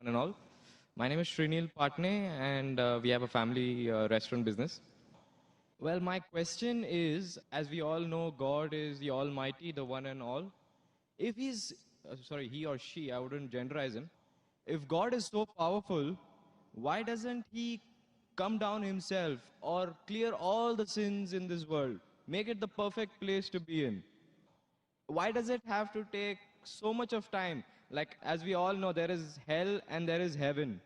and all. My name is Srinil Patne, and we have a family restaurant business. Well, my question is, as we all know, God is the Almighty, the one and all. If sorry, he or she, I wouldn't genderize him. If God is so powerful, why doesn't he come down himself or clear all the sins in this world? Make it the perfect place to be in. Why does it have to take so much of time? Like, as we all know, there is hell and there is heaven.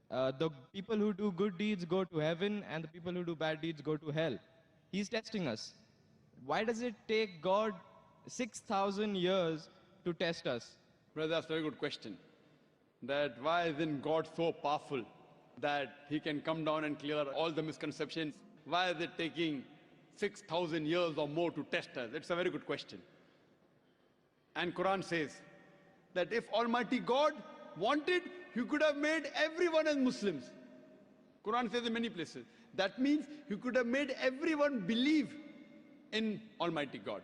The people who do good deeds go to heaven, and the people who do bad deeds go to hell. He's testing us. Why does it take God 6,000 years to test us? Brother, that's a very good question. That why isn't God so powerful that he can come down and clear all the misconceptions? Why is it taking 6,000 years or more to test us? It's a very good question. And Quran says that if Almighty God wanted, he could have made everyone as Muslims. Quran says in many places. That means he could have made everyone believe in Almighty God.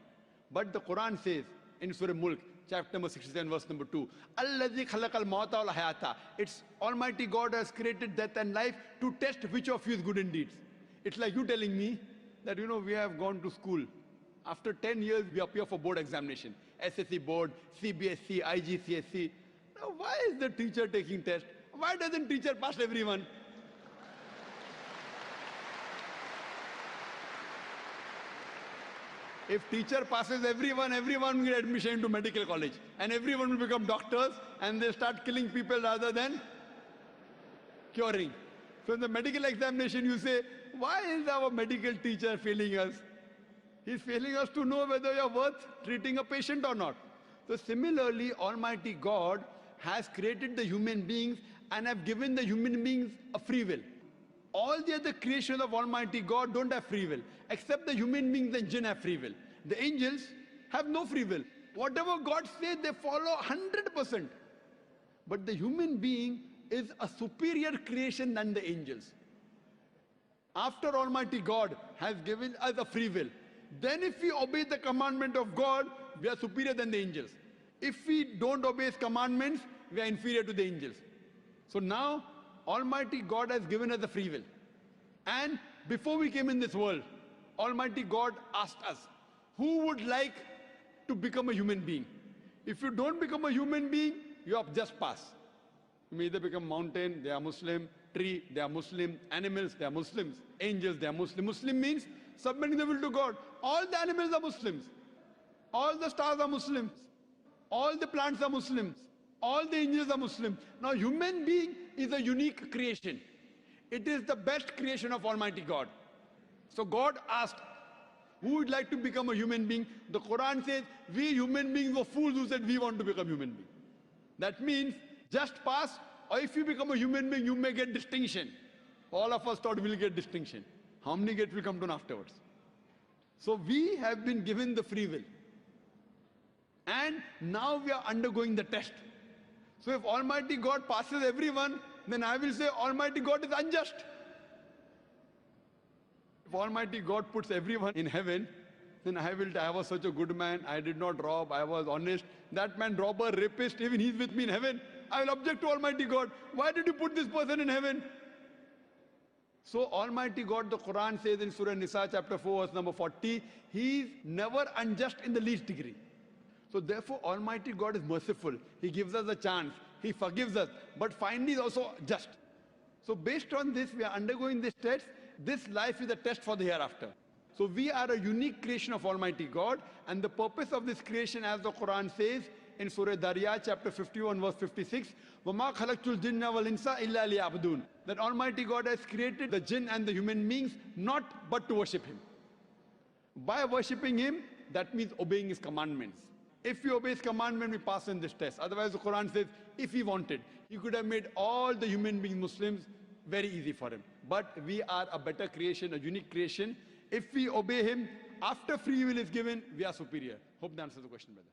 But the Quran says in Surah Mulk, chapter number 67, verse number 2, Allazi khalaqal mauta wal hayata. It's Almighty God has created death and life to test which of you is good in deeds. It's like you telling me that, we have gone to school. After 10 years, we appear for board examination. SSC board, CBSC, IGCSE. Now, why is the teacher taking test? Why doesn't teacher pass everyone? If teacher passes everyone, everyone will get admission into medical college. And everyone will become doctors and they start killing people rather than curing. So in the medical examination, you say, why is our medical teacher failing us? He's failing us to know whether you're worth treating a patient or not. So similarly, Almighty God has created the human beings and have given the human beings a free will. All the other creations of Almighty God don't have free will, except the human beings and jinn have free will. The angels have no free will. Whatever God says, they follow 100%. But the human being is a superior creation than the angels. After Almighty God has given us a free will, then if we obey the commandment of God, we are superior than the angels. If we don't obey His commandments, we are inferior to the angels. So now, Almighty God has given us a free will. And before we came in this world, Almighty God asked us, who would like to become a human being? If you don't become a human being, you have just passed. You may either become mountain, they are Muslim, tree, they are Muslim, animals, they are Muslims, angels, they are Muslim. Muslim means submitting the will to God. All the animals are Muslims. All the stars are Muslims. All the plants are Muslims. All the angels are Muslims. Now, human being is a unique creation. It is the best creation of Almighty God. So God asked, who would like to become a human being? The Quran says, we human beings were fools who said we want to become human beings. That means just pass, or if you become a human being, you may get distinction. All of us thought we'll get distinction. How many get will come to know afterwards? So we have been given the free will. And now we are undergoing the test. So if Almighty God passes everyone, then I will say Almighty God is unjust. If Almighty God puts everyone in heaven, then I was such a good man, I did not rob, I was honest. That man, robber, rapist, even he's with me in heaven. I will object to Almighty God. Why did you put this person in heaven? So Almighty God, the Quran says in Surah Nisa chapter 4 verse number 40, He is never unjust in the least degree. So therefore Almighty God is merciful. He gives us a chance. He forgives us. But finally is also just. So based on this, we are undergoing this test. This life is a test for the hereafter. So we are a unique creation of Almighty God. And the purpose of this creation, as the Quran says in Surah Dariyat chapter 51 verse 56, وَمَا خَلَقْتُ الْجِنَّ وَالْإِنسَ إِلَّا لِيَعْبُدُونَ. That Almighty God has created the jinn and the human beings not but to worship Him. By worshipping Him, that means obeying His commandments. If we obey His commandment, we pass in this test. Otherwise, the Quran says, if He wanted, He could have made all the human beings Muslims very easy for Him. But we are a better creation, a unique creation. If we obey Him, after free will is given, we are superior. Hope that answers the question, brother.